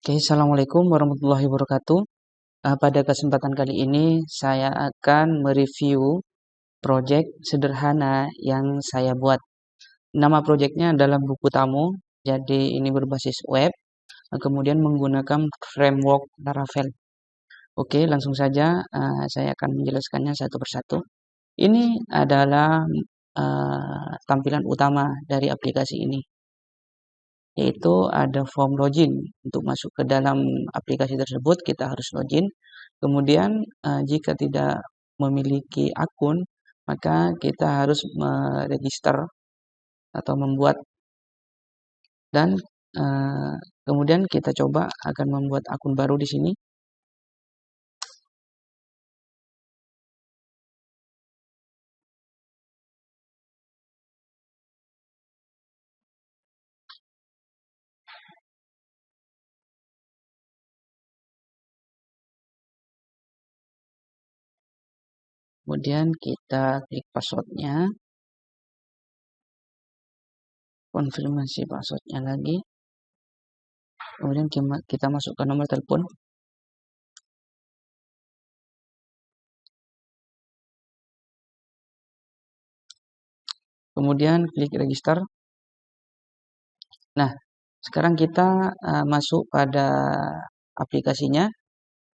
Oke, Assalamualaikum warahmatullahi wabarakatuh. Pada kesempatan kali ini saya akan mereview project sederhana yang saya buat. Nama projectnya adalah buku tamu, jadi ini berbasis web, kemudian menggunakan framework Laravel. Oke, langsung saja saya akan menjelaskannya satu persatu. Ini adalah tampilan utama dari aplikasi ini, yaitu ada form login. Untuk masuk ke dalam aplikasi tersebut kita harus login. Kemudian jika tidak memiliki akun, maka kita harus meregister atau membuat, dan kemudian kita coba akan membuat akun baru di sini. Kemudian kita klik passwordnya, konfirmasi passwordnya lagi. Kemudian kita masukkan nomor telepon. Kemudian klik register. Nah, sekarang kita masuk pada aplikasinya.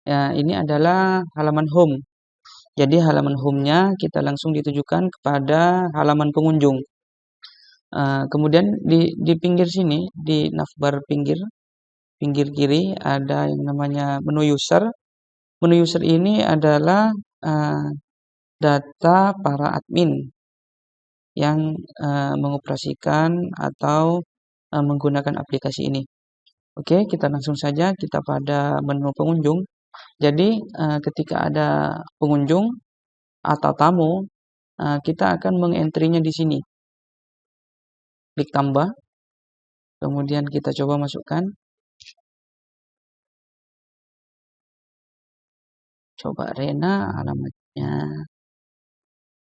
Ya, ini adalah halaman home. Jadi halaman home-nya kita langsung ditujukan kepada halaman pengunjung. Kemudian di pinggir sini, di navbar pinggir kiri ada yang namanya menu user. Menu user ini adalah data para admin yang mengoperasikan atau menggunakan aplikasi ini. Oke, kita langsung saja kita pada menu pengunjung. Jadi ketika ada pengunjung atau tamu, kita akan mengentry-nya di sini. Klik tambah, kemudian kita coba masukkan. Coba Rena, alamatnya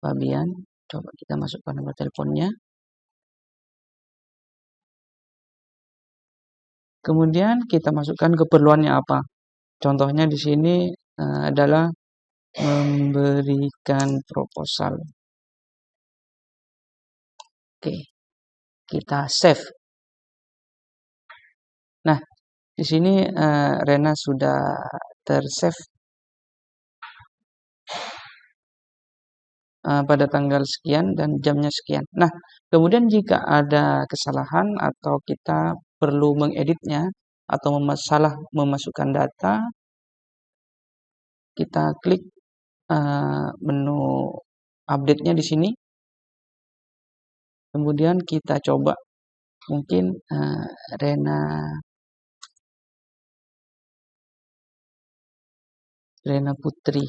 Fabian. Coba kita masukkan nomor teleponnya. Kemudian kita masukkan keperluannya apa. Contohnya di sini adalah memberikan proposal. Oke, kita save. Nah, di sini Rena sudah tersave pada tanggal sekian dan jamnya sekian. Nah, kemudian jika ada kesalahan atau kita perlu mengeditnya atau salah memasukkan data, kita klik menu update-nya di sini. Kemudian kita coba mungkin Rena Putri.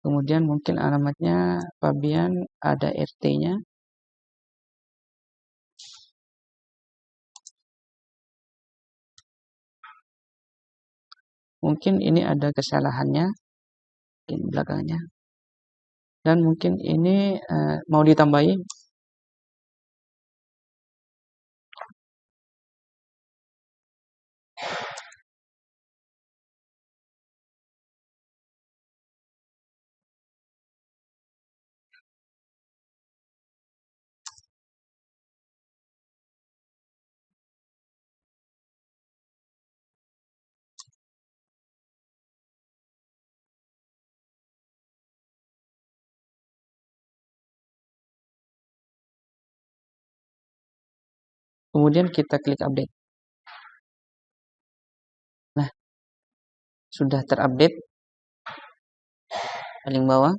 Kemudian mungkin alamatnya Fabian, ada RT-nya. Mungkin ini ada kesalahannya di belakangnya. Dan mungkin ini mau ditambahin. Kemudian kita klik update. Nah, sudah terupdate paling bawah.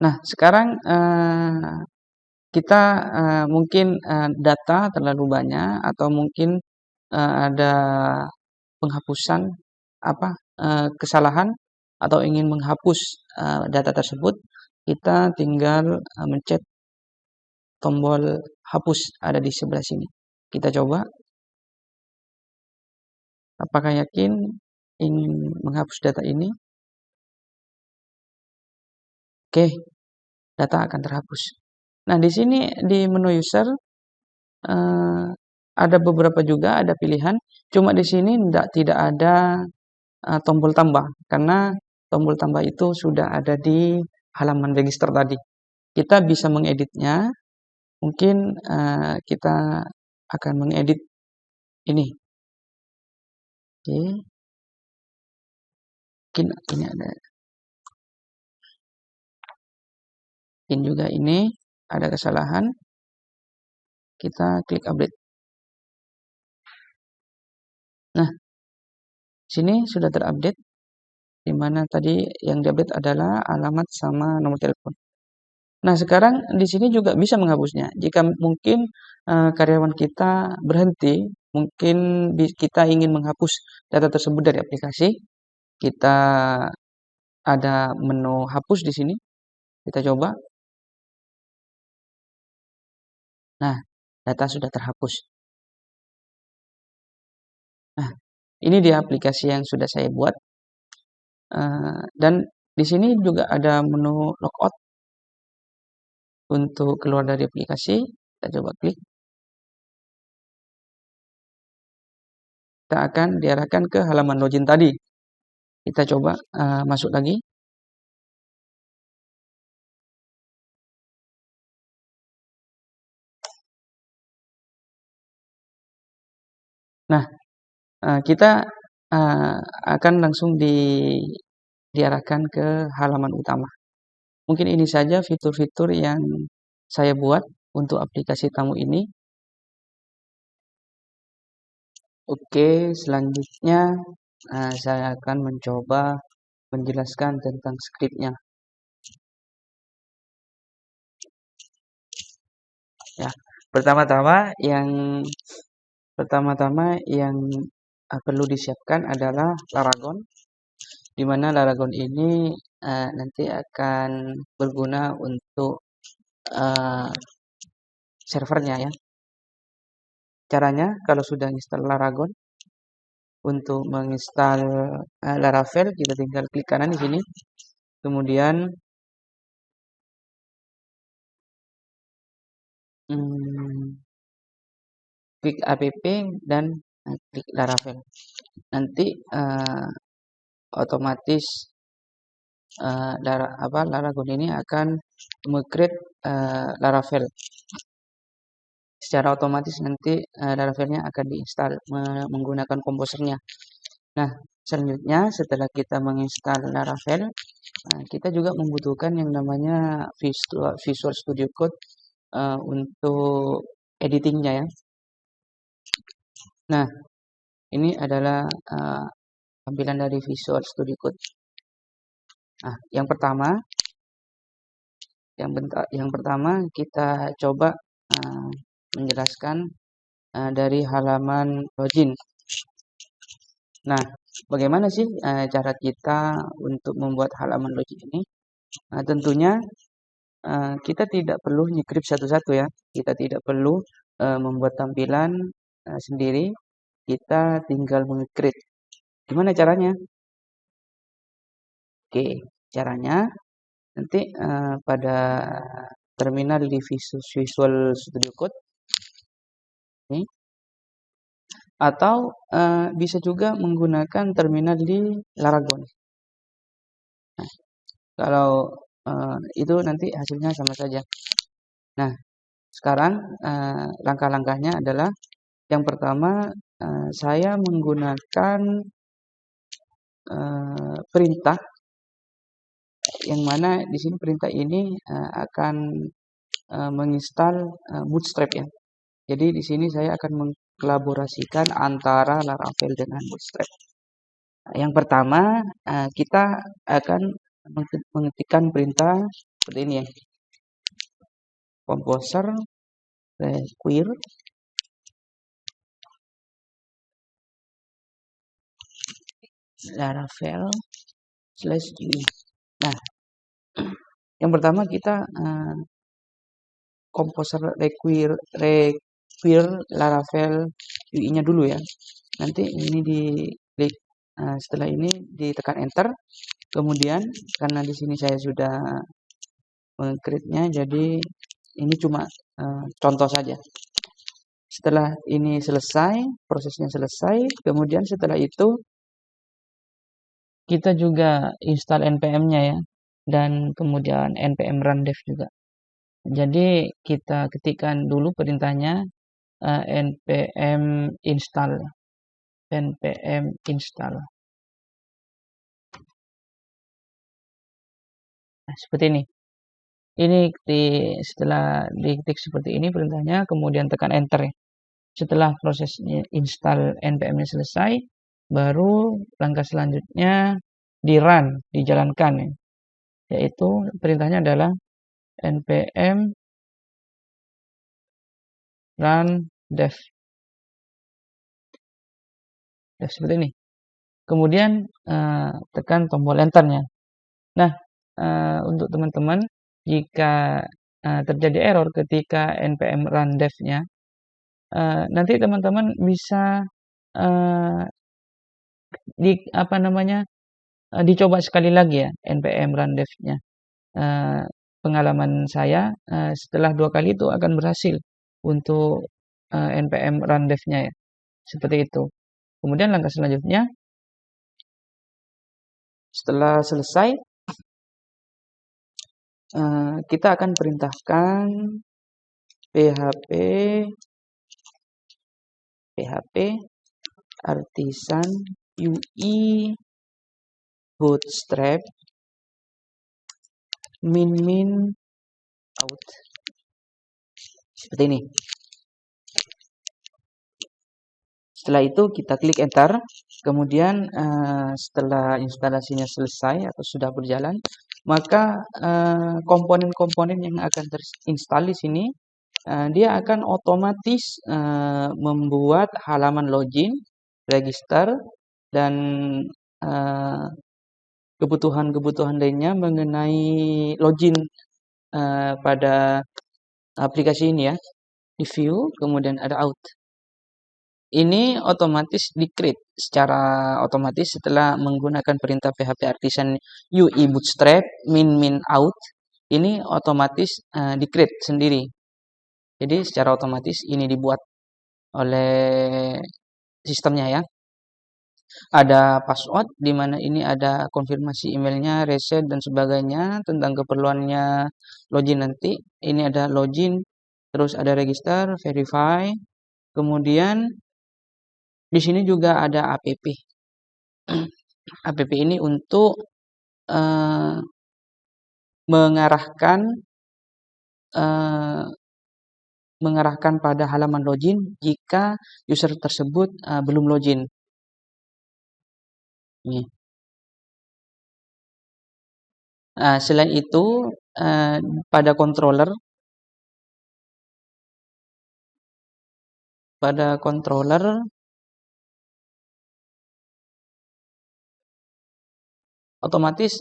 Nah, sekarang kita mungkin data terlalu banyak atau mungkin ada penghapusan kesalahan atau ingin menghapus data tersebut, kita tinggal mencet tombol hapus ada di sebelah sini. Kita coba. Apakah yakin ingin menghapus data ini? Oke, data akan terhapus. Nah, di sini di menu user ada beberapa juga ada pilihan, cuma di sini tidak ada tombol tambah karena tombol tambah itu sudah ada di halaman register tadi. Kita bisa mengeditnya, mungkin kita akan mengedit ini. Oke, mungkin ini juga ini ada kesalahan. Kita klik update. Nah, sini sudah terupdate, di mana tadi yang diupdate adalah alamat sama nomor telepon. Nah, sekarang di sini juga bisa menghapusnya. Jika mungkin karyawan kita berhenti, mungkin kita ingin menghapus data tersebut dari aplikasi, kita ada menu hapus di sini. Kita coba. Nah, data sudah terhapus. Nah, ini dia aplikasi yang sudah saya buat. Dan di sini juga ada menu logout untuk keluar dari aplikasi. Kita coba klik. Kita akan diarahkan ke halaman login tadi. Kita coba masuk lagi. Nah, kita akan langsung diarahkan ke halaman utama. Mungkin ini saja fitur-fitur yang saya buat untuk aplikasi tamu ini. Oke, selanjutnya saya akan mencoba menjelaskan tentang skripnya. Ya, pertama-tama yang perlu disiapkan adalah Laragon, di mana Laragon ini nanti akan berguna untuk servernya ya. Caranya kalau sudah install Laragon, untuk menginstal Laravel kita tinggal klik kanan di sini, kemudian klik app dan klik Laravel. Nanti otomatis Laragon ini akan meng-create Laravel. Secara otomatis nanti Laravelnya akan diinstal menggunakan komposernya. Nah, selanjutnya setelah kita menginstal Laravel, kita juga membutuhkan yang namanya Visual Studio Code untuk editingnya ya. Nah, ini adalah tampilan dari Visual Studio Code. Nah, yang pertama kita coba menjelaskan dari halaman login. Nah, bagaimana sih cara kita untuk membuat halaman login ini? Nah, tentunya kita tidak perlu nyekrip satu-satu ya. Kita tidak perlu membuat tampilan sendiri. Kita tinggal meng-create. Gimana caranya? Oke, caranya nanti pada terminal di Visual Studio Code ini, atau bisa juga menggunakan terminal di Laragon. Nah, kalau itu nanti hasilnya sama saja. Nah, sekarang langkah-langkahnya adalah yang pertama saya menggunakan perintah, yang mana di sini perintah ini akan menginstal Bootstrap ya. Jadi di sini saya akan mengkolaborasikan antara Laravel dengan Bootstrap. Yang pertama kita akan mengetikkan perintah seperti ini ya. Composer require Laravel /UI. Nah, yang pertama kita Composer require Laravel UI-nya dulu ya. Nanti ini diklik, setelah ini ditekan enter. Kemudian karena di sini saya sudah meng-create-nya, jadi ini cuma contoh saja. Setelah ini selesai, prosesnya selesai, kemudian setelah itu kita juga install npm-nya ya, dan kemudian npm run dev juga. Jadi kita ketikkan dulu perintahnya npm install. Nah, seperti ini. Ini setelah diketik seperti ini perintahnya, kemudian tekan enter ya. Setelah prosesnya install npm-nya selesai, baru langkah selanjutnya di run, dijalankan ya. Yaitu perintahnya adalah npm run dev. Seperti ini. Kemudian tekan tombol enter-nya. Nah, untuk teman-teman, jika terjadi error ketika npm run dev-nya, nanti teman-teman bisa dicoba sekali lagi ya npm run dev-nya. Pengalaman saya setelah 2 kali itu akan berhasil untuk npm run dev-nya ya. Seperti itu. Kemudian langkah selanjutnya, setelah selesai, kita akan perintahkan php artisan UI bootstrap min out. Seperti ini. Setelah itu kita klik enter. Kemudian setelah instalasinya selesai atau sudah berjalan, maka komponen-komponen yang akan terinstall di sini dia akan otomatis membuat halaman login, register, dan kebutuhan-kebutuhan lainnya mengenai login pada aplikasi ini ya. Di view, kemudian ada out. Ini otomatis di-create secara otomatis setelah menggunakan perintah php artisan UI bootstrap min out. Ini otomatis di-create sendiri. Jadi secara otomatis ini dibuat oleh sistemnya ya. Ada password di mana ini ada konfirmasi emailnya, reset dan sebagainya tentang keperluannya login nanti. Ini ada login, terus ada register, verify. Kemudian di sini juga ada app. App ini untuk mengarahkan pada halaman login jika user tersebut belum login. Nih. Selain itu, pada controller otomatis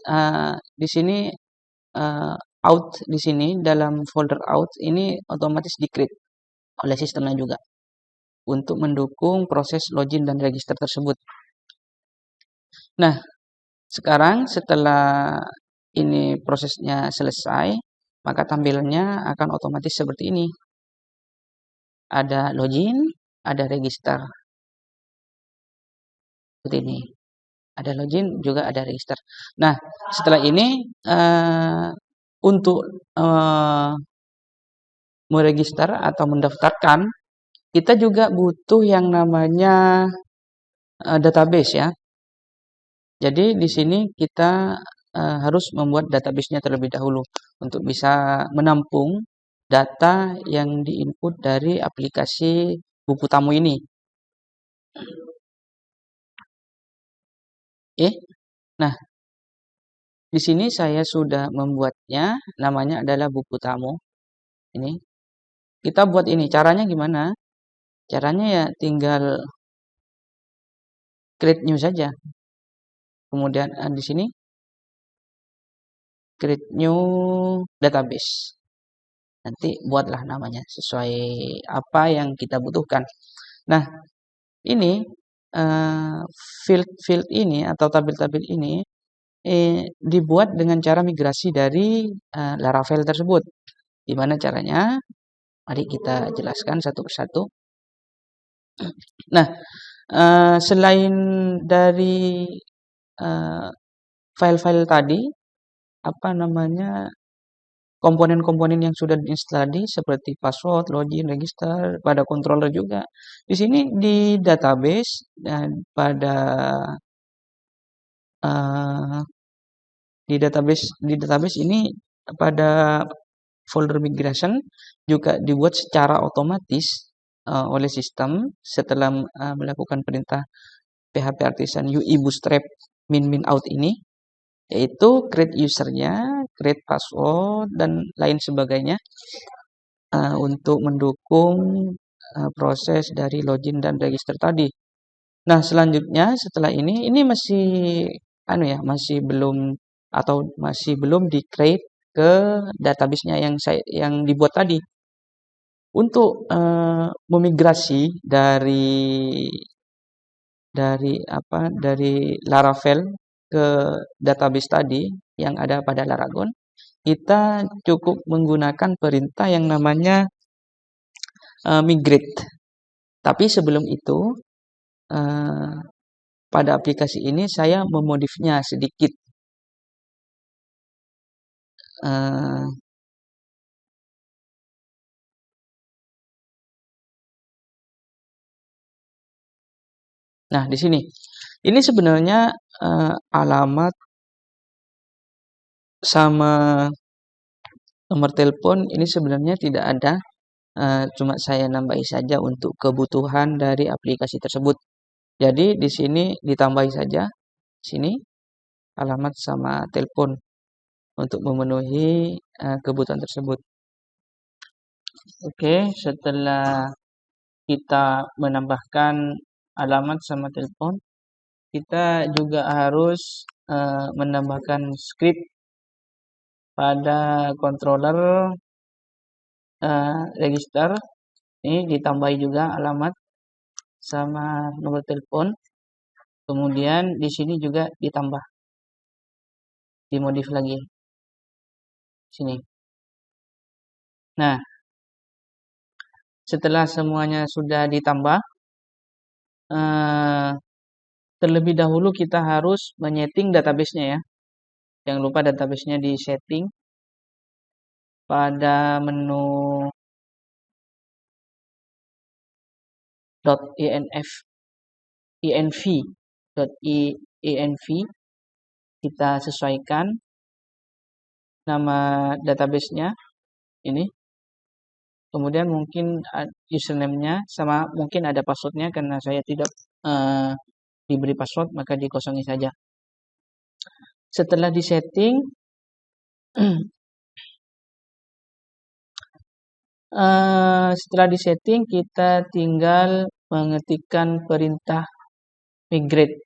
di sini out di sini dalam folder out ini otomatis di-create oleh sistemnya juga untuk mendukung proses login dan register tersebut. Nah, sekarang setelah ini prosesnya selesai, maka tampilannya akan otomatis seperti ini. Ada login, ada register. Seperti ini. Ada login, juga ada register. Nah, setelah ini untuk meregister atau mendaftarkan, kita juga butuh yang namanya database ya. Jadi di sini kita harus membuat database-nya terlebih dahulu untuk bisa menampung data yang diinput dari aplikasi buku tamu ini. Nah, di sini saya sudah membuatnya, namanya adalah buku tamu. Ini kita buat ini. Caranya gimana? Caranya ya tinggal create new saja. Kemudian di sini create new database. Nanti buatlah namanya sesuai apa yang kita butuhkan. Nah, ini field ini atau tabel-tabel ini dibuat dengan cara migrasi dari Laravel tersebut. Gimana caranya? Mari kita jelaskan satu persatu. Nah, selain dari eh, file-file tadi, apa namanya, komponen-komponen yang sudah diinstal tadi seperti password, login, register, pada controller juga. Di sini di database dan pada eh, di database ini pada folder migration juga dibuat secara otomatis oleh sistem setelah melakukan perintah PHP Artisan UI Bootstrap min out ini, yaitu create usernya, create password dan lain sebagainya untuk mendukung proses dari login dan register tadi. Nah, selanjutnya setelah ini masih masih belum atau masih belum di-create ke database-nya yang dibuat tadi. Untuk memigrasi dari Laravel ke database tadi yang ada pada Laragon, kita cukup menggunakan perintah yang namanya migrate. Tapi sebelum itu, eh, pada aplikasi ini saya memodifnya sedikit. Eh, nah, di sini, ini sebenarnya alamat sama nomor telepon ini sebenarnya tidak ada, cuma saya nambahi saja untuk kebutuhan dari aplikasi tersebut. Jadi di sini ditambahi saja, sini alamat sama telepon untuk memenuhi kebutuhan tersebut. Oke, setelah kita menambahkan alamat sama telepon, kita juga harus menambahkan script pada controller register. Ini ditambahi juga alamat sama nomor telepon. Kemudian di sini juga ditambah, dimodif lagi sini. Nah, setelah semuanya sudah ditambah, terlebih dahulu kita harus menyeting database-nya ya. Jangan lupa database-nya di setting pada menu .env kita sesuaikan nama database-nya ini. Kemudian mungkin username-nya sama mungkin ada password-nya, karena saya tidak diberi password maka dikosongi saja. Setelah disetting, setelah disetting kita tinggal mengetikkan perintah migrate.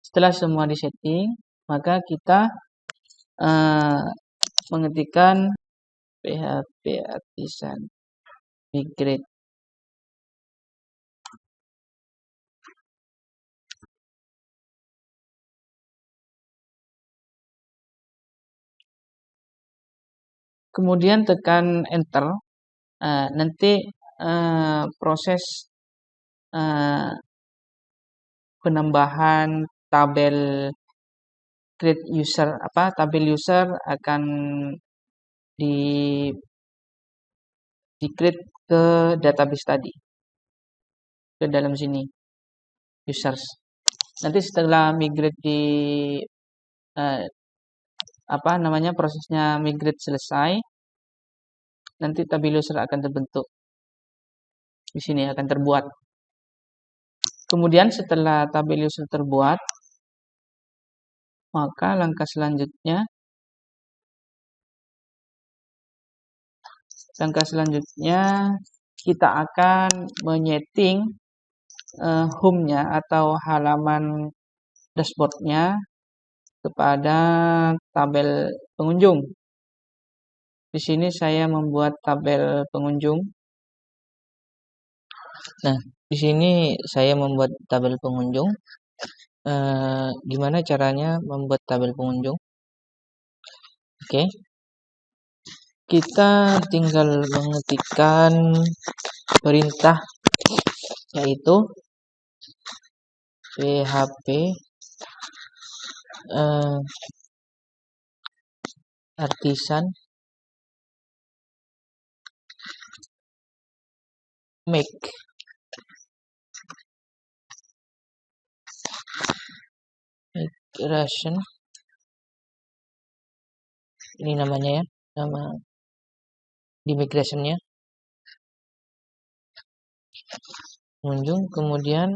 Setelah semua disetting, maka kita mengetikkan PHP Artisan migrate. Kemudian tekan enter. Nanti proses penambahan tabel create user tabel user akan di create ke database tadi, ke dalam sini users. Nanti setelah migrate prosesnya migrate selesai, nanti tabel user akan terbentuk di sini, akan terbuat. Kemudian setelah tabel user terbuat, maka langkah selanjutnya kita akan menyeting home-nya atau halaman dashboard-nya kepada tabel pengunjung. Di sini saya membuat tabel pengunjung. Nah, di sini saya membuat tabel pengunjung. Gimana caranya membuat tabel pengunjung? Oke. kita tinggal mengetikkan perintah yaitu php artisan make migration. Ini namanya ya, nama di migrationnya pengunjung, kemudian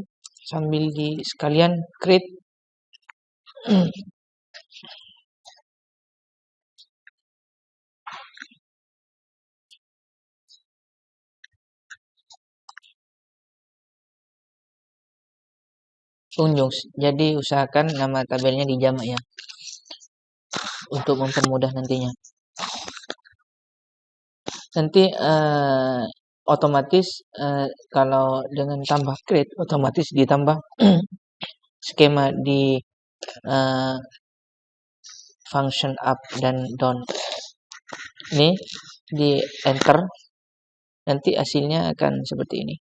sambil di sekalian create pengunjung. Jadi usahakan nama tabelnya dijamak ya, untuk mempermudah nantinya. Nanti otomatis kalau dengan tambah create otomatis ditambah skema di function up dan down. Ini di enter, nanti hasilnya akan seperti ini.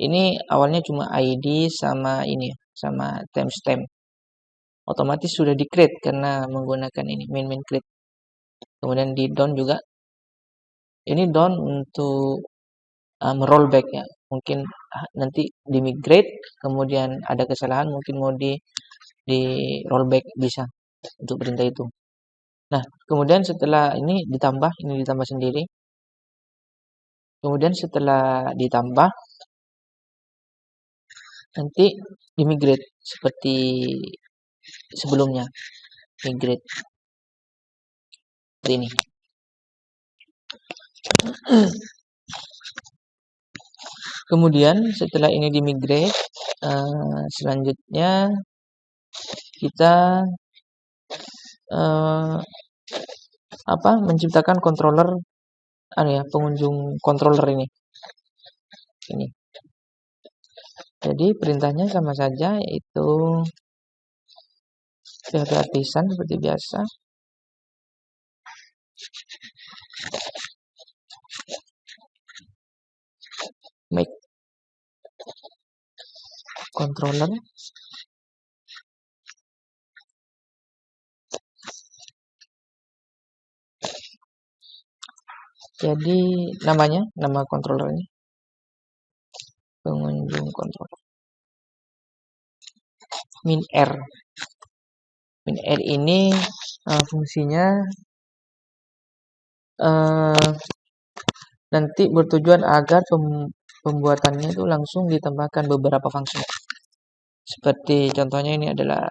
Ini awalnya cuma ID sama ini, sama timestamp. Otomatis sudah di create karena menggunakan ini main create. Kemudian di down juga. Ini down untuk rollback ya. Mungkin nanti di migrate, kemudian ada kesalahan, mungkin mau di rollback bisa untuk perintah itu. Nah, kemudian setelah ini ditambah sendiri. Kemudian setelah ditambah, nanti di migrate seperti sebelumnya. Migrate seperti ini. Kemudian setelah ini di migrate, selanjutnya kita menciptakan controller pengunjung controller ini. Jadi perintahnya sama saja, yaitu php artisan seperti biasa. Make controller. Jadi nama controllernya pengunjung controller. Min_r. Min_r ini fungsinya nanti bertujuan agar pembuatannya itu langsung ditambahkan beberapa fungsi. Seperti contohnya ini adalah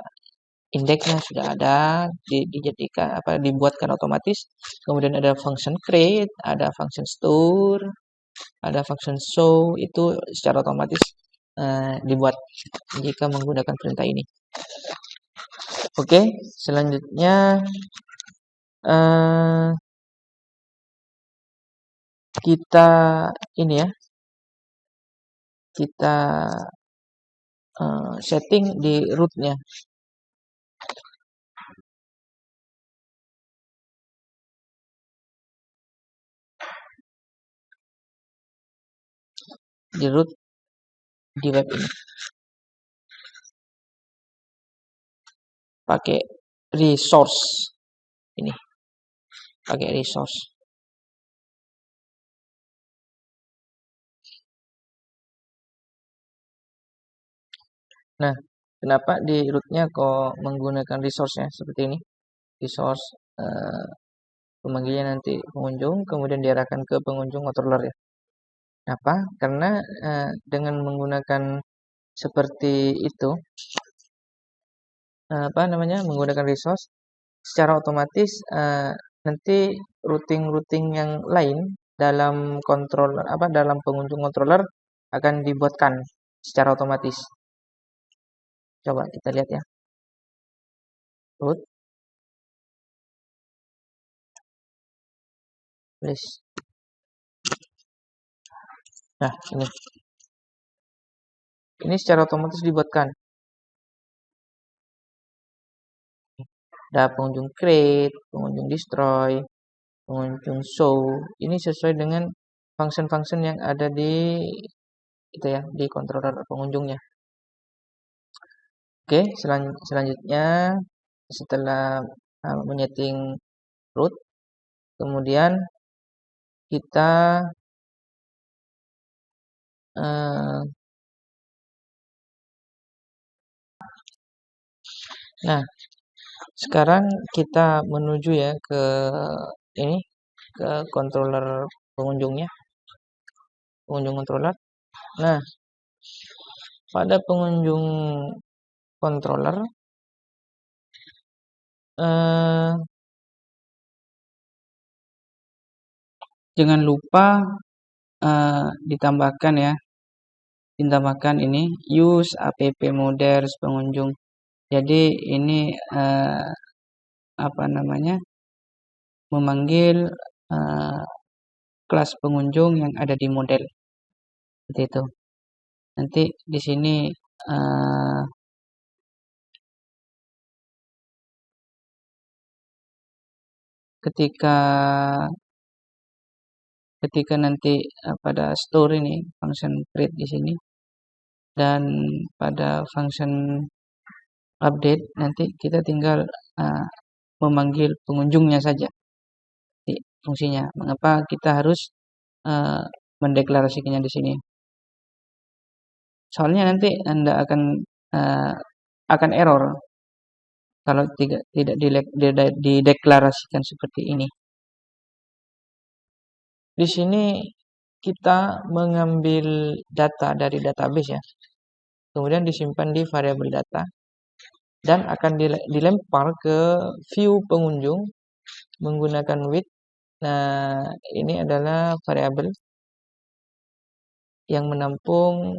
indeksnya sudah ada, dijadikan dibuatkan otomatis. Kemudian ada function create, ada function store, ada function show, itu secara otomatis dibuat jika menggunakan perintah ini. Oke, selanjutnya kita setting di rootnya. Di root di web ini pakai resource ini, pakai resource. Nah, kenapa di rootnya kok menggunakan resource-nya seperti ini? Resource pemanggilnya nanti pengunjung, kemudian diarahkan ke pengunjung controller ya. Kenapa? Karena dengan menggunakan seperti itu, menggunakan resource, secara otomatis nanti routing yang lain dalam controller dalam pengunjung controller akan dibuatkan secara otomatis. Coba kita lihat ya. Root list. Nah, ini secara otomatis dibuatkan. Ada pengunjung create, pengunjung destroy, pengunjung show. Ini sesuai dengan function-function yang ada di itu ya, di controller pengunjungnya. Oke, selanjutnya setelah menyeting root, kemudian kita nah, sekarang kita menuju ya ke ini, ke controller pengunjungnya, pengunjung controller. Nah, pada pengunjung controller jangan lupa ditambahkan ini use app models pengunjung. Jadi ini memanggil kelas pengunjung yang ada di model. Seperti itu. Nanti di sini ketika nanti pada store ini function create di sini dan pada function update nanti kita tinggal memanggil pengunjungnya saja di fungsinya. Mengapa kita harus mendeklarasikannya di sini? Soalnya nanti Anda akan error kalau tidak dideklarasikan seperti ini. Di sini kita mengambil data dari database ya. Kemudian disimpan di variabel data dan akan dilempar ke view pengunjung menggunakan with. Nah, ini adalah variabel yang menampung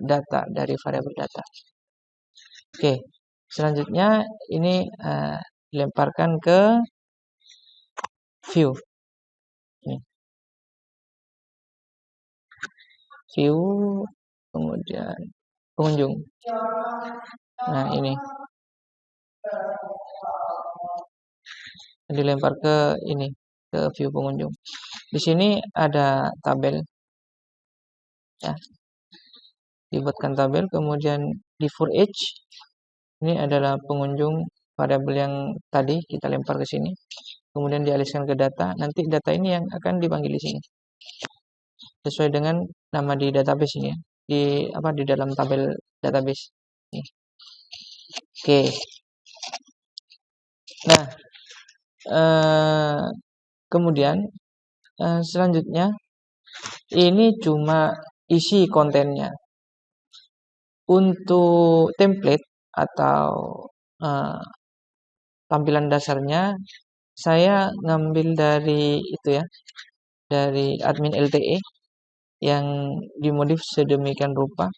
data dari variabel data. Oke, selanjutnya ini dilemparkan ke view. Ini. View, kemudian pengunjung. Nah, ini dilempar ke ini, ke view pengunjung. Di sini ada tabel ya. Dibuatkan tabel, kemudian di for each ini adalah pengunjung variabel yang tadi kita lempar ke sini. Kemudian dialihkan ke data. Nanti data ini yang akan dipanggil di sini. Sesuai dengan nama di database ini ya. Di dalam tabel database. Nih. Oke. Nah, kemudian selanjutnya ini cuma isi kontennya. Untuk template atau tampilan dasarnya saya ngambil dari itu ya, dari admin LTE yang dimodif sedemikian rupa.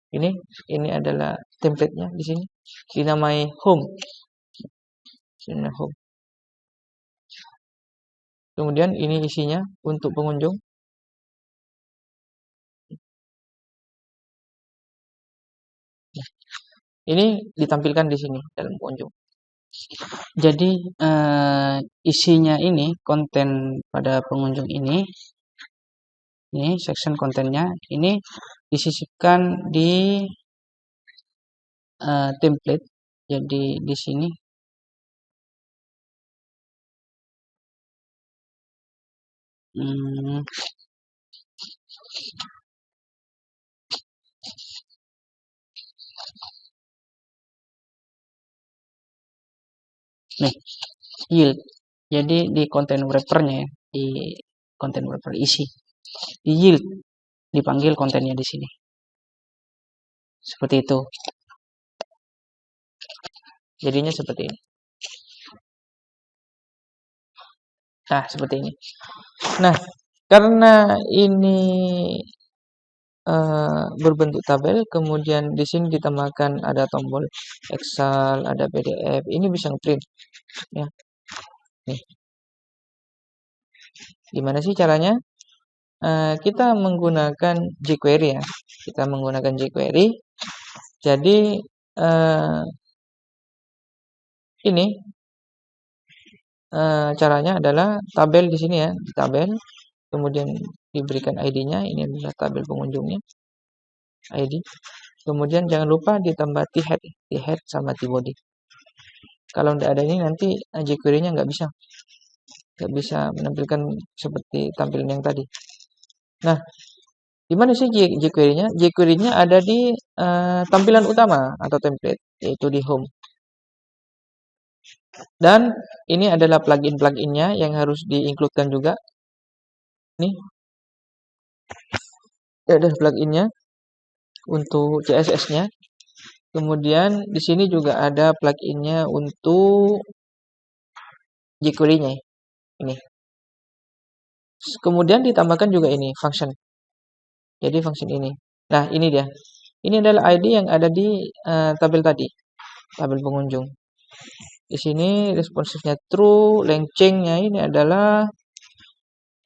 Ini adalah template-nya di sini. Dinamai home. Home. Kemudian ini isinya untuk pengunjung. Ini ditampilkan di sini dalam pengunjung. Jadi isinya ini konten pada pengunjung ini section kontennya ini disisipkan di template. Jadi di sini nih yield. Jadi di content wrapper-nya ya, di content wrapper isi di yield dipanggil kontennya di sini. Seperti itu. Jadinya seperti ini. Nah, seperti ini. Nah, karena ini berbentuk tabel, kemudian di sini ditambahkan ada tombol Excel, ada PDF. Ini bisa nge-print ya. Nih. Gimana sih caranya? Kita menggunakan jQuery ya. Kita menggunakan jQuery. Jadi ini caranya adalah tabel di sini ya, di tabel, kemudian diberikan ID-nya, ini adalah tabel pengunjungnya, ID. Kemudian jangan lupa ditambah t-head sama t-body. Kalau tidak ada ini nanti jQuery-nya nggak bisa menampilkan seperti tampilan yang tadi. Nah, di mana sih jQuery-nya? jQuery-nya ada di tampilan utama atau template, yaitu di home. Dan ini adalah plugin-pluginnya yang harus di-include-kan juga. Nih, ada pluginnya untuk CSS-nya. Kemudian di sini juga ada pluginnya untuk jQuery-nya. Ini. Kemudian ditambahkan juga ini function. Jadi function ini. Nah, ini dia. Ini adalah ID yang ada di tabel tadi, tabel pengunjung. Di sini responsive-nya true, lengthnya ini adalah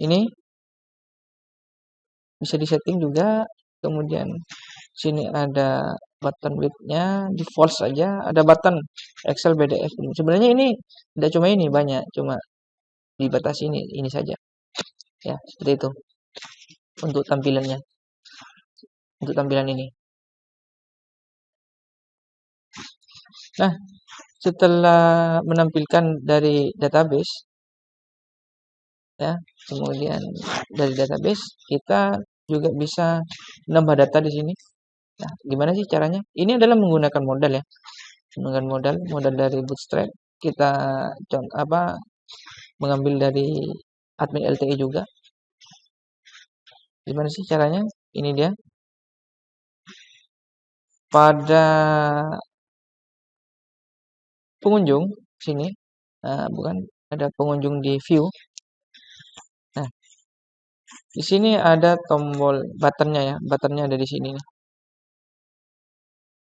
ini bisa disetting juga. Kemudian sini ada button width-nya default saja, ada button Excel PDF. Sebenarnya ini tidak cuma ini, banyak, cuma dibatasi ini saja. Ya, seperti itu. Untuk tampilannya. Untuk tampilan ini. Nah, setelah menampilkan dari database, ya, kemudian dari database kita juga bisa menambah data di sini. Nah, gimana sih caranya? Ini adalah menggunakan modal ya, menggunakan modal dari Bootstrap. Kita mengambil dari admin LTE juga. Gimana sih caranya? Ini dia. Pada pengunjung sini, bukan, ada pengunjung di view. Nah, di sini ada tombol buttonnya ya, buttonnya ada di sini nih.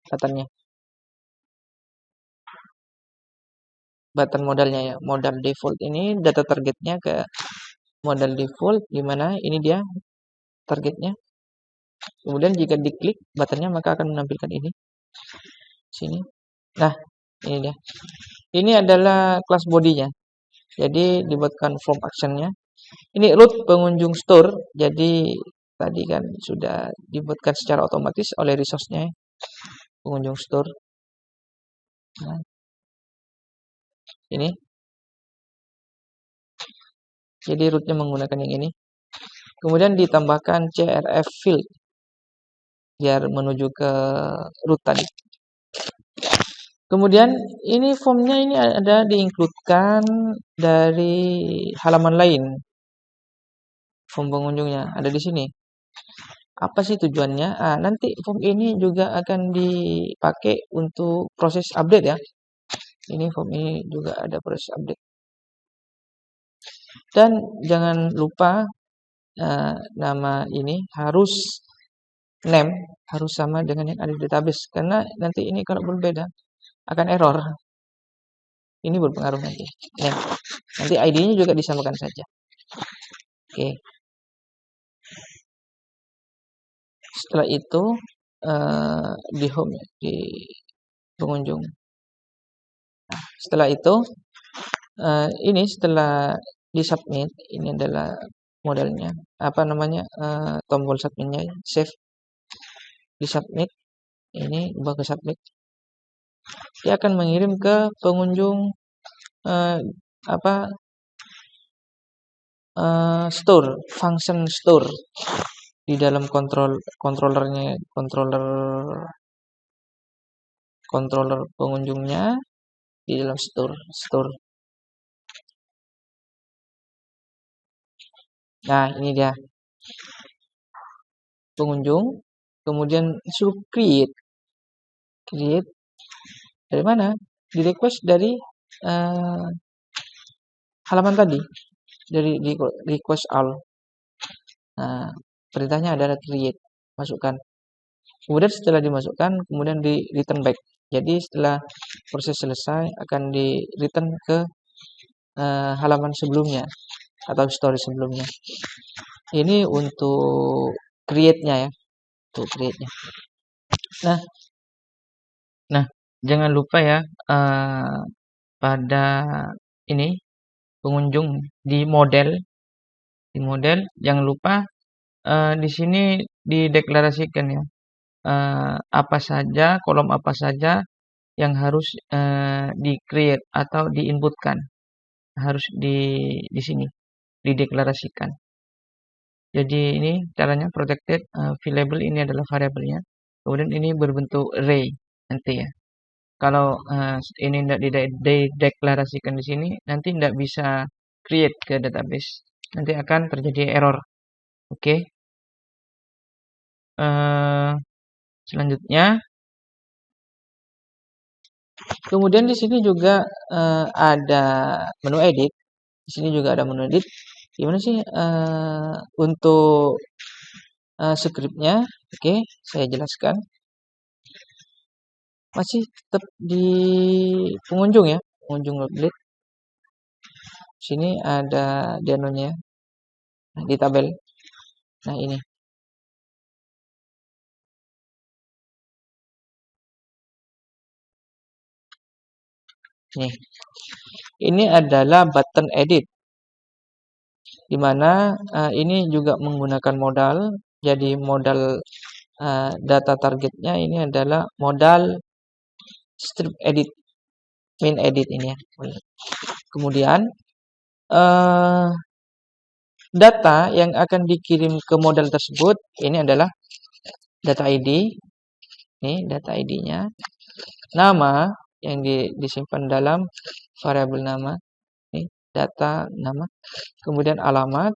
Buttonnya. Button modalnya ya, modal default ini data targetnya ke modal default, gimana? Ini dia targetnya. Kemudian jika diklik buttonnya maka akan menampilkan ini. Sini. Nah, ini dia. Ini adalah kelas body-nya. Jadi dibuatkan form action-nya. Ini root pengunjung store. Jadi tadi kan sudah dibuatkan secara otomatis oleh resource-nya ya. Pengunjung store. Nah, ini. Jadi rootnya menggunakan yang ini. Kemudian ditambahkan CRF field biar menuju ke root tadi. Kemudian ini formnya ini ada diincludekan dari halaman lain. Form pengunjungnya ada di sini. Apa sih tujuannya? Nanti form ini juga akan dipakai untuk proses update ya. Ini form ini juga ada proses update. Dan jangan lupa nama ini harus sama dengan yang ada di database, karena nanti ini kalau berbeda akan error. Ini berpengaruh nanti. Nanti ID-nya juga disamakan saja. Oke. Setelah itu di home di pengunjung. Nah, setelah itu ini setelah di submit, ini adalah modelnya. Tombol submitnya save. Di submit. Ini ubah ke submit. Dia akan mengirim ke pengunjung store, function store di dalam controller pengunjungnya di dalam store. Nah, ini dia pengunjung, kemudian suruh create dari mana? Di request dari halaman tadi, dari request all. Nah, perintahnya adalah create, masukkan. Kemudian setelah dimasukkan, kemudian di return back. Jadi setelah proses selesai akan di return ke halaman sebelumnya atau story sebelumnya. Ini untuk create-nya ya, untuk create-nya. Nah, jangan lupa ya pada ini pengunjung di model. Jangan lupa di sini dideklarasikan ya, apa saja, kolom apa saja yang harus di-create atau di-inputkan. Harus di sini dideklarasikan. Jadi ini caranya protected variable, ini adalah variabelnya. Kemudian ini berbentuk array nanti ya. Kalau ini tidak dideklarasikan di sini, nanti tidak bisa create ke database. Nanti akan terjadi error. Oke. Selanjutnya, kemudian di sini juga ada menu edit. Di sini juga ada menu edit. Gimana sih untuk scriptnya? Oke, saya jelaskan. Masih tetap di pengunjung ya, pengunjung Loadlet. Sini ada dianonya di tabel. Nah, ini. Nih. Ini adalah button edit. Di mana ini juga menggunakan modal. Jadi modal data targetnya ini adalah modal strip edit, main edit ini ya. Kemudian data yang akan dikirim ke modal tersebut ini adalah data ID. Ini data ID-nya. Nama yang disimpan dalam variabel nama. Ini data nama. Kemudian alamat.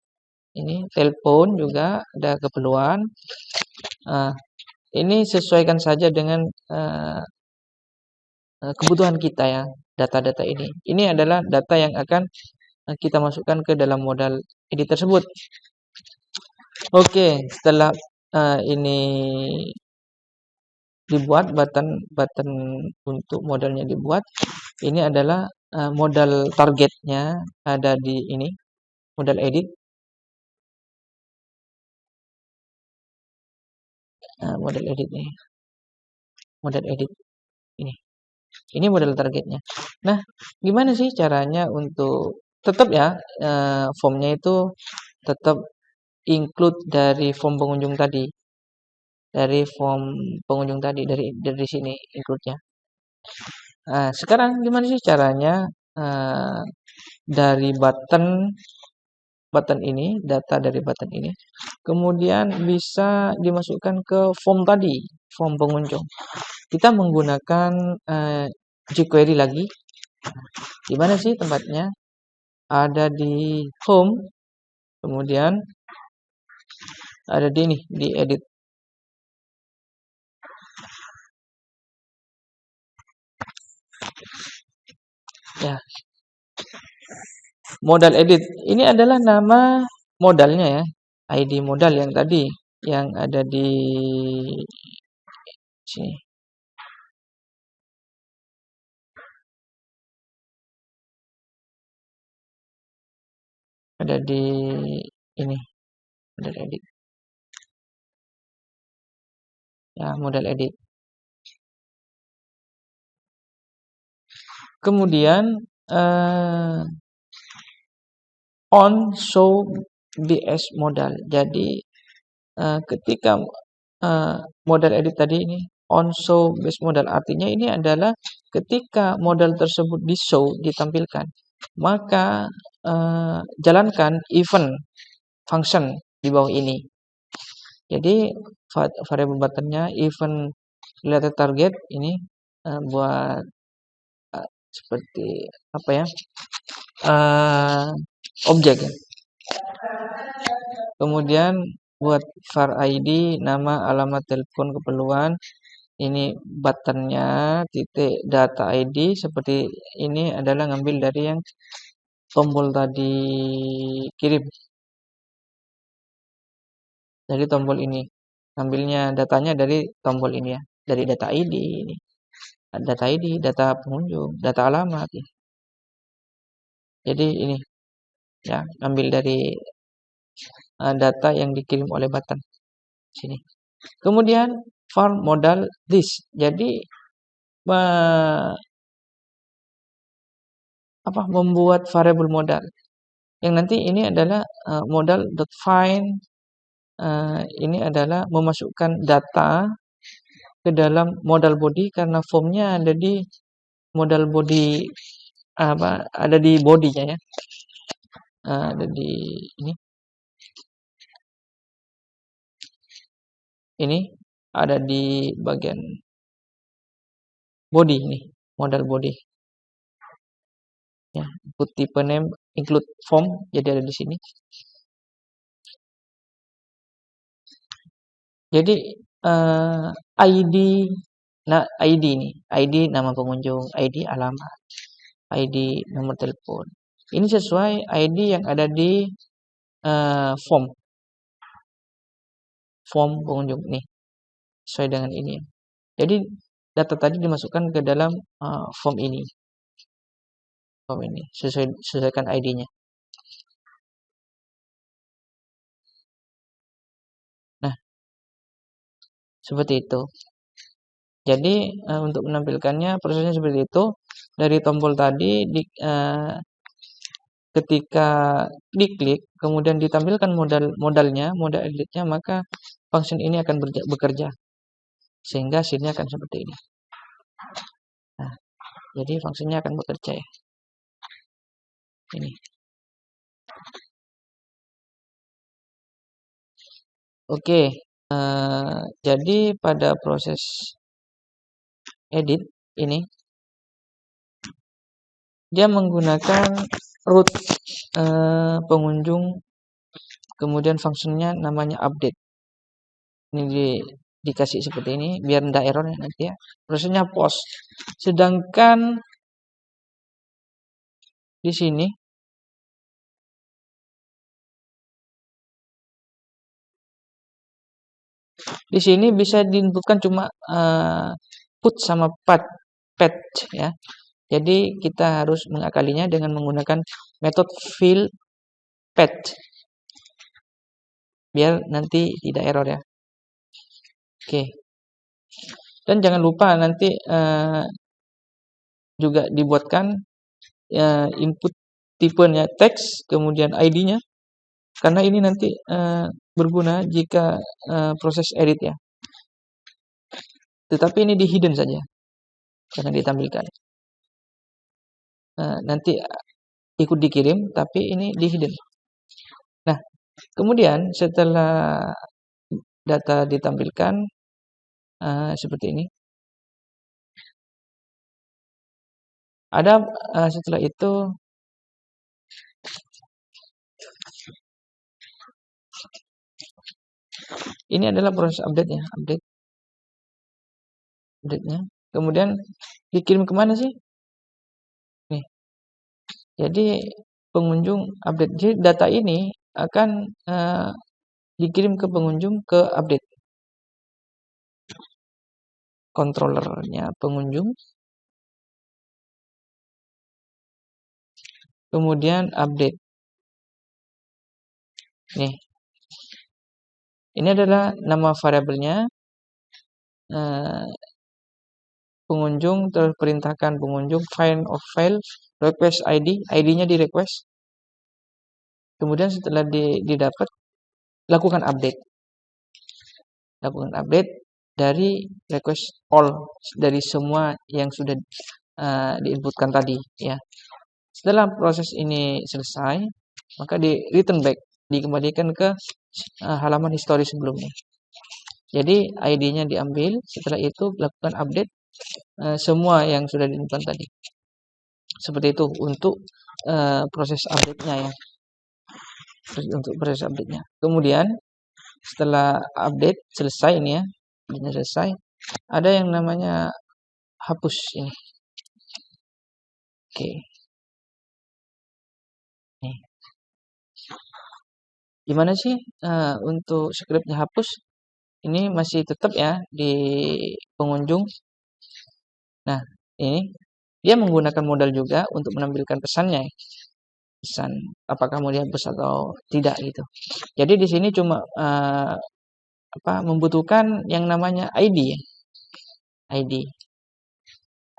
Ini telepon juga ada keperluan. Ini sesuaikan saja dengan kebutuhan kita ya, data-data ini. Ini adalah data yang akan kita masukkan ke dalam modal edit tersebut. Oke, setelah ini dibuat, button untuk modelnya dibuat, ini adalah modal targetnya ada di ini, modal edit. Model edit nih, model edit ini. Ini model targetnya. Nah, gimana sih caranya untuk tetap ya formnya itu tetap include dari form pengunjung tadi. Dari form pengunjung tadi, dari sini include-nya. Nah, sekarang gimana sih caranya dari button ini, data dari button ini, kemudian bisa dimasukkan ke form tadi, form pengunjung. Kita menggunakan jQuery lagi. Di mana sih tempatnya? Ada di home, kemudian ada di ini, di edit. Ya. Modal edit. Ini adalah nama modalnya ya. ID modal yang tadi yang ada di sini. Ada di ini, modal edit. Ya, modal edit. Kemudian on show BS modal. Jadi ketika modal edit tadi ini on show base modal, artinya ini adalah ketika modal tersebut di show, ditampilkan, maka jalankan event function di bawah ini. Jadi variable buttonnya event related target ini buat seperti apa ya, objek ya. Kemudian buat var ID, nama, alamat, telepon, keperluan. Ini buttonnya titik data ID seperti ini adalah ngambil dari yang tombol tadi kirim. Dari tombol ini. Ambilnya datanya dari tombol ini ya. Dari data ID ini. Data ID, data pengunjung, data alamat ya. Jadi ini ya, ambil dari data yang dikirim oleh button sini. Kemudian var modal this. Jadi membuat variabel modal. Yang nanti ini adalah modal.find. Ini adalah memasukkan data ke dalam modal body karena formnya ada di modal body, ada di body-nya ya. Ada di ini ada di bagian body ini, modal body. Ya, input type name include form, jadi ada di sini. Jadi ID, ID ini, ID nama pengunjung, ID alamat, ID nomor telepon. Ini sesuai ID yang ada di form pengunjung nih, sesuai dengan ini. Jadi data tadi dimasukkan ke dalam form ini, sesuaikan ID-nya. Nah, seperti itu. Jadi untuk menampilkannya prosesnya seperti itu. Dari tombol tadi ketika diklik kemudian ditampilkan modalnya, modal editnya, maka function ini akan bekerja sehingga hasilnya akan seperti ini. Nah, jadi fungsinya akan bekerja ya. Ini. Oke, jadi pada proses edit ini dia menggunakan root pengunjung, kemudian fungsinya namanya update. Ini dikasih seperti ini biar tidak error ya nanti ya. Prosesnya post. Sedangkan di sini bisa diinputkan cuma put sama patch ya. Jadi kita harus mengakalinya dengan menggunakan metode fill patch biar nanti tidak error ya. Oke. Dan jangan lupa nanti juga dibuatkan input tipenya teks, kemudian ID-nya, karena ini nanti berguna jika proses edit ya. Tetapi ini di hidden saja, jangan ditampilkan. Nanti ikut dikirim, tapi ini di hidden. Nah, kemudian setelah data ditampilkan seperti ini, ada setelah itu ini adalah proses update-nya, update-nya. Kemudian dikirim kemana sih? Nih. Jadi pengunjung update. Jadi data ini akan dikirim ke pengunjung ke update. Controllernya pengunjung. Kemudian update. Nih. Ini adalah nama variabelnya. Pengunjung terperintahkan pengunjung find of file request ID, ID-nya di request. Kemudian setelah didapat lakukan update. Lakukan update dari request all, dari semua yang sudah diinputkan tadi ya. Setelah proses ini selesai, maka di return back, dikembalikan ke halaman histori sebelumnya. Jadi ID-nya diambil, setelah itu lakukan update semua yang sudah diinput tadi. Seperti itu untuk proses update-nya ya. Untuk proses update-nya. Kemudian setelah update selesai ini ya, update-nya selesai, ada yang namanya hapus ini. Oke. Nih. Gimana sih untuk scriptnya hapus? Ini masih tetap ya di pengunjung. Nah, ini dia menggunakan modal juga untuk menampilkan pesannya. Pesan apakah mau dihapus atau tidak gitu. Jadi di sini cuma membutuhkan yang namanya ID ya.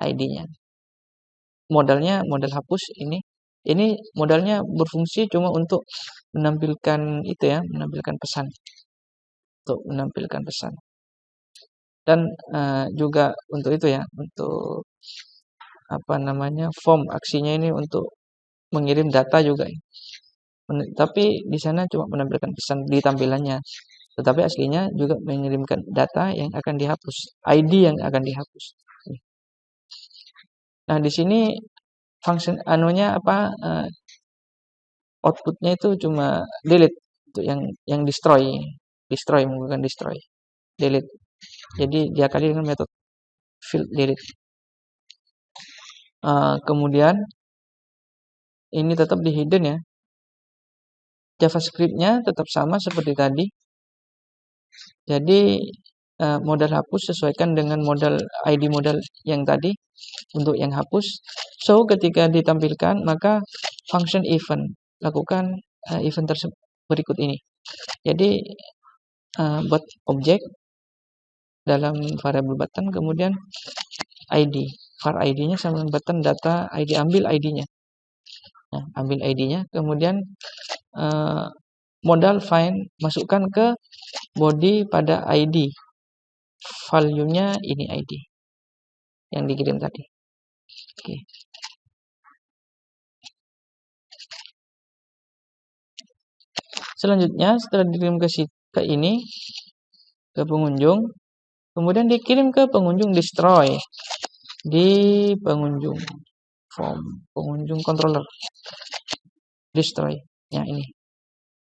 ID-nya. modalnya modal hapus ini. Ini modalnya berfungsi cuma untuk menampilkan itu ya, menampilkan pesan. Untuk menampilkan pesan. Dan juga untuk itu ya, untuk apa namanya, form aksinya ini untuk mengirim data juga ya. Tapi di sana cuma menampilkan pesan di tampilannya. Tetapi aslinya juga mengirimkan data yang akan dihapus, ID yang akan dihapus. Nah, di sini function anunya apa outputnya itu cuma delete untuk yang destroy menggunakan destroy, delete. Jadi diakali dengan metode field delete. Kemudian ini tetap di hidden ya. JavaScript-nya tetap sama seperti tadi. Jadi modal hapus sesuaikan dengan modal ID modal yang tadi untuk yang hapus. So ketika ditampilkan maka function event lakukan event tersebut berikut ini. Jadi buat objek dalam variable button, kemudian ID, var ID-nya sama button data ID, ambil ID-nya. Nah, ambil ID-nya, kemudian modal find masukkan ke body pada ID. Value-nya ini ID yang dikirim tadi. Oke. Selanjutnya setelah dikirim ke ini ke pengunjung, kemudian dikirim ke pengunjung destroy di pengunjung form pengunjung controller destroy ya ini.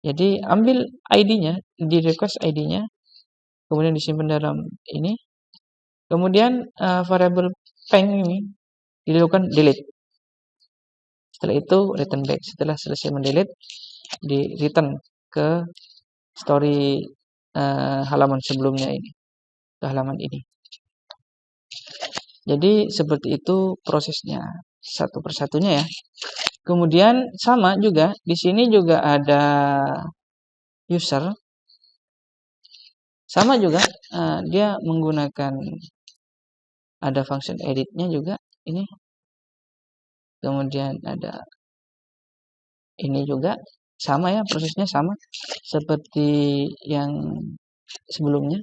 Jadi ambil ID-nya, di request ID-nya, kemudian disimpan dalam ini. Kemudian variable peng ini dilakukan delete. Setelah itu return back. Setelah selesai mendelete, di return ke story halaman sebelumnya ini, ke halaman ini. Jadi seperti itu prosesnya satu persatunya ya. Kemudian sama juga di sini juga ada user. Sama juga dia menggunakan ada function edit-nya juga ini. Kemudian ada ini juga sama ya, prosesnya sama seperti yang sebelumnya.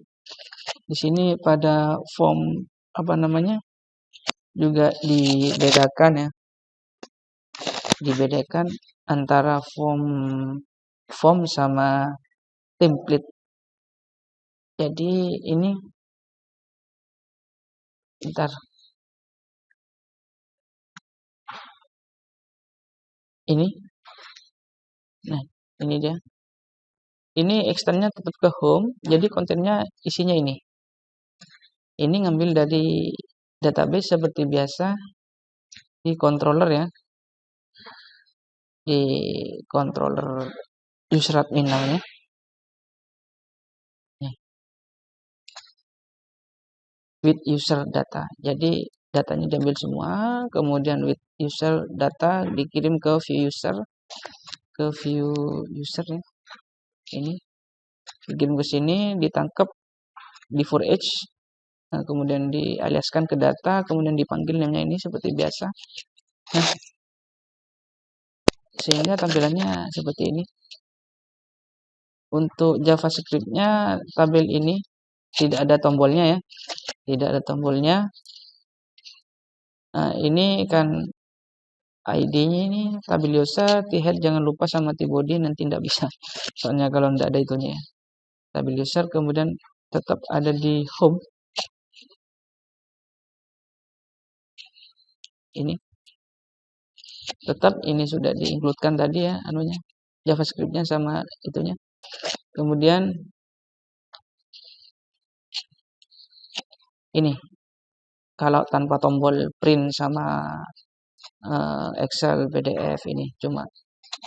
Di sini pada form apa namanya juga dibedakan ya. Dibedakan antara form sama template. Jadi ini bentar. Ini. Nah, ini dia. Ini eksternnya tetap ke home, jadi kontennya isinya ini. Ini ngambil dari database seperti biasa di controller ya. Di controller user admin namanya. Nih. With user data. Jadi datanya diambil semua, kemudian with user data dikirim ke view user ya. Ini dikirim ke sini, ditangkap di for each, kemudian dialiaskan ke data, kemudian dipanggil namanya ini seperti biasa. Nah, sehingga tampilannya seperti ini. Untuk JavaScript-nya tabel ini tidak ada tombolnya ya, tidak ada tombolnya. Nah, ini kan ID-nya ini tabel user, t-head jangan lupa sama t-body, nanti tidak bisa. Soalnya kalau tidak ada itunya ya. Tabel user kemudian tetap ada di home. Ini tetap ini sudah diinkludkan tadi ya anunya, JavaScript-nya sama itunya. Kemudian ini kalau tanpa tombol print sama Excel, PDF ini cuma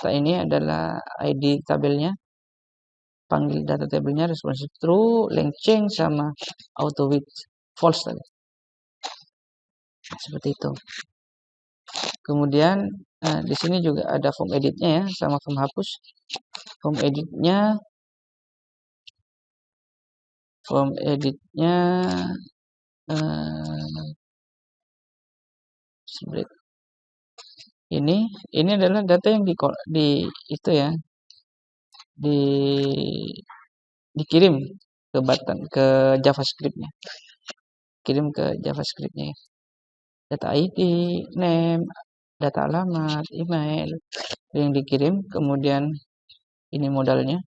ini adalah ID tabelnya, panggil data tabelnya, responsive true, length change sama auto width false tadi. Seperti itu. Kemudian di sini juga ada form editnya ya, sama form hapus. Form editnya Ini adalah data yang itu ya, di dikirim ke JavaScript-nya. Kirim ke JavaScript-nya. Data ID, name, data alamat, email yang dikirim, kemudian ini modalnya,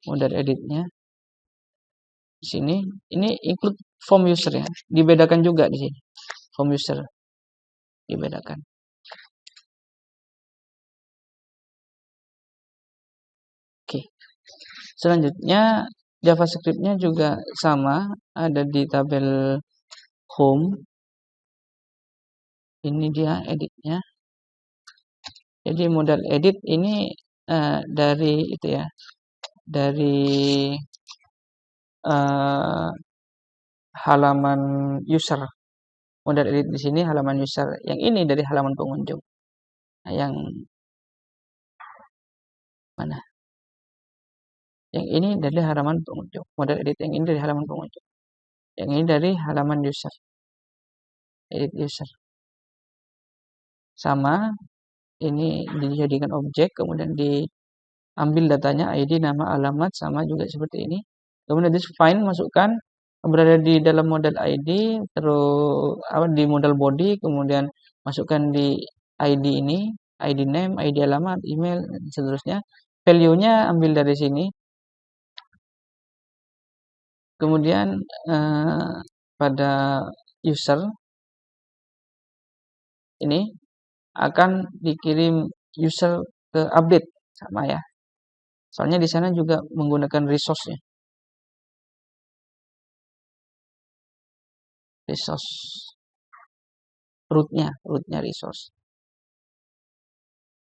modal editnya. Di sini ini include form user ya, dibedakan juga di sini. Form user dibedakan. Oke. Selanjutnya JavaScript-nya juga sama, ada di tabel home. Ini dia editnya. Jadi modal edit ini dari itu ya, dari halaman user. Modal edit di sini halaman user. Yang ini dari halaman pengunjung. Nah, yang mana? Yang ini dari halaman pengunjung. Modal edit yang ini dari halaman pengunjung. Yang ini dari halaman user. Edit user. Sama, ini dijadikan objek, kemudian diambil datanya, ID, nama, alamat, sama juga seperti ini. Kemudian di find, masukkan, berada di dalam modal ID, terus di modal body, kemudian masukkan di ID ini, ID name, ID alamat, email, dan seterusnya. Value-nya ambil dari sini. Kemudian pada user ini akan dikirim user ke update, sama ya. Soalnya di sana juga menggunakan resource-nya. Resource. Rootnya resource.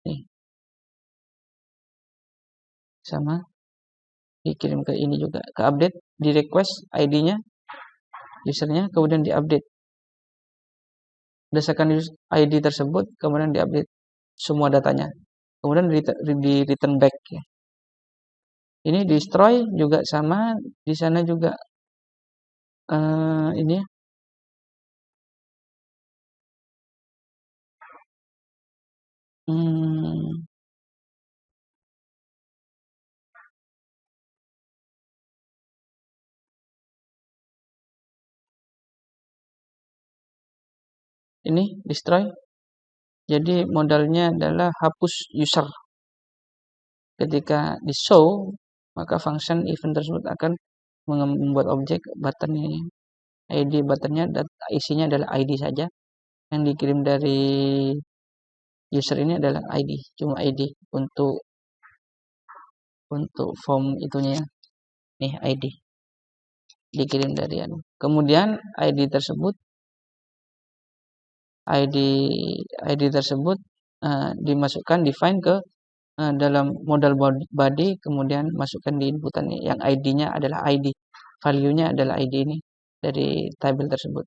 Nih. Sama. Dikirim ke ini juga. Ke update. Di request ID-nya. Usernya. Kemudian di update. Berdasarkan ID tersebut. Kemudian di update semua datanya. Kemudian di return back. Ya. Ini destroy juga sama. Di sana juga. Ini ya. Ini destroy. Jadi modalnya adalah hapus user. Ketika di show, maka function event tersebut akan membuat objek button ini. ID buttonnya isinya adalah ID saja. Yang dikirim dari user ini adalah ID, cuma ID untuk form itunya ya. Nih ID dikirim dari anu. Kemudian ID tersebut dimasukkan define ke dalam modal body, kemudian masukkan di inputan ini. Yang ID-nya adalah ID, value-nya adalah ID ini dari tabel tersebut.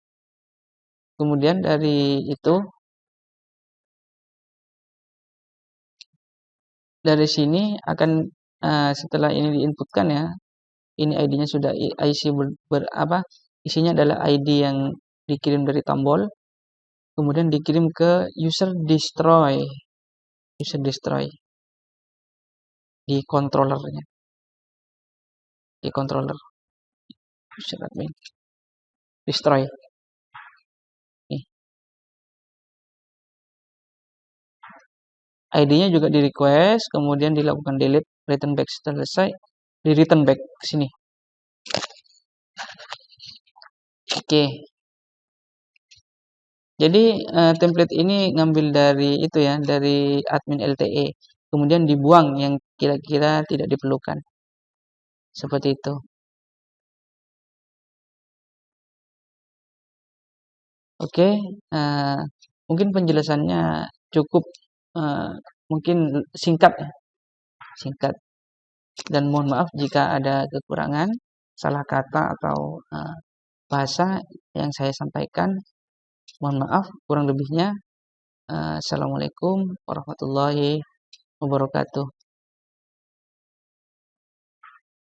Kemudian dari itu, dari sini akan setelah ini diinputkan ya, ini ID-nya sudah isinya adalah ID yang dikirim dari tombol, kemudian dikirim ke user destroy di controllernya, di controller user admin destroy. Nih. ID-nya juga di request, kemudian dilakukan delete, return back selesai, di return back ke sini. Oke. Jadi template ini ngambil dari itu ya, dari admin LTE. Kemudian dibuang yang kira-kira tidak diperlukan. Seperti itu. Oke, mungkin penjelasannya cukup mungkin singkat ya. Singkat. Dan mohon maaf jika ada kekurangan, salah kata atau bahasa yang saya sampaikan. Mohon maaf, kurang lebihnya. Assalamualaikum warahmatullahi wabarakatuh.